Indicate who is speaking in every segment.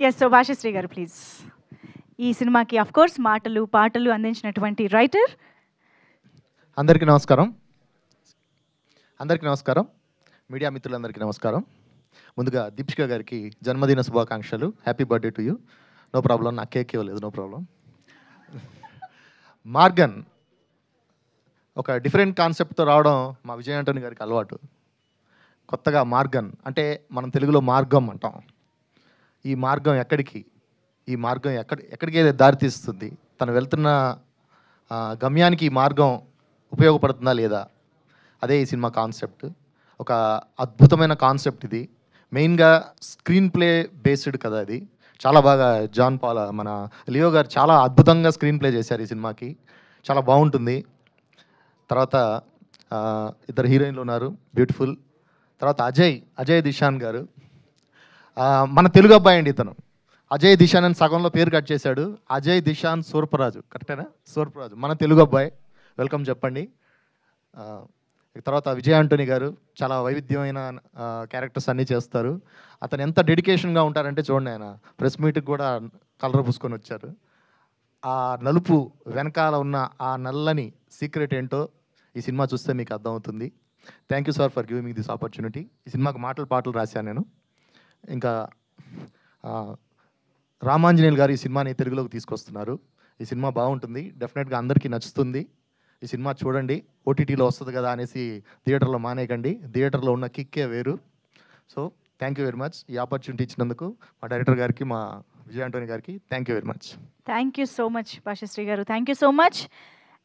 Speaker 1: Yes. So Bhashasree గారు please. ఈ సినిమాకి ఆఫ్ కోర్స్ మాటలు పాటలు అందించినటువంటి రైటర్.
Speaker 2: అందరికీ నమస్కారం. మీడియా మిత్రులందరికీ నమస్కారం. ముందుగా దీపిక గారికి జన్మదిన శుభాకాంక్షలు. Happy birthday to you. No problem, నా కేక్ ఇవ్వలేదు, నో ప్రాబ్లం. మార్గన్ ఒక డిఫరెంట్ కాన్సెప్ట్తో రావడం మా విజయ్ ఆంటోనీ గారికి అలవాటు. కొత్తగా మార్గన్ అంటే మనం తెలుగులో మార్గం అంటాం. ఈ మార్గం ఎక్కడికి ఎక్కడికి దారితీస్తుంది, తను వెళ్తున్న గమ్యానికి ఈ మార్గం ఉపయోగపడుతుందా లేదా, అదే ఈ సినిమా కాన్సెప్ట్. ఒక అద్భుతమైన కాన్సెప్ట్ ఇది. మెయిన్గా స్క్రీన్ ప్లే బేస్డ్ కదా అది. చాలా బాగా జాన్ పాల్ మన లియో గారు చాలా అద్భుతంగా స్క్రీన్ ప్లే చేశారు ఈ సినిమాకి. చాలా బాగుంటుంది. తర్వాత ఇద్దరు హీరోయిన్లు ఉన్నారు, బ్యూటిఫుల్. తర్వాత అజయ్ దిశాన్ గారు మన తెలుగు అబ్బాయి అండి. ఇతను అజయ్ దిశాన్ అని సగంలో పేరు కట్ చేశాడు. అజయ్ దిశాన్ సూర్పరాజు, కరెక్టేనా? సూర్పరాజు మన తెలుగు అబ్బాయి. వెల్కమ్ చెప్పండి. తర్వాత విజయ్ ఆంటోనీ గారు చాలా వైవిధ్యమైన క్యారెక్టర్స్ అన్నీ చేస్తారు. అతను ఎంత డెడికేషన్గా ఉంటారంటే చూడండి, ఆయన ప్రెస్ మీట్కి కూడా కలర్ పూసుకొని వచ్చారు. ఆ నలుపు వెనకాల ఉన్న ఆ నల్లని సీక్రెట్ ఏంటో ఈ సినిమా చూస్తే మీకు అర్థమవుతుంది. Thank you sir for giving me this opportunity. ఈ సినిమాకి పాటలు రాశాను నేను. ఇంకా రామాంజనేయులు గారు ఈ సినిమాని తెలుగులోకి తీసుకొస్తున్నారు. ఈ సినిమా బాగుంటుంది, డెఫినెట్గా అందరికీ నచ్చుతుంది. ఈ సినిమా చూడండి. ఓటీటీలో వస్తుంది కదా అనేసి థియేటర్లో మానేయకండి. థియేటర్లో ఉన్న కిక్కే వేరు. So thank you very much. ఈ ఆపర్చునిటీ ఇచ్చినందుకు మా డైరెక్టర్ గారికి, మా విజయ్ ఆంటోనీ గారికి thank you very much.
Speaker 1: Thank you so much Bhashashri గారు, thank you so much.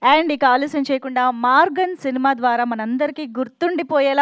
Speaker 1: And ఇక ఆలస్యం చేయకుండా మార్గన్ సినిమా ద్వారా మనందరికీ గుర్తుండిపోయేలా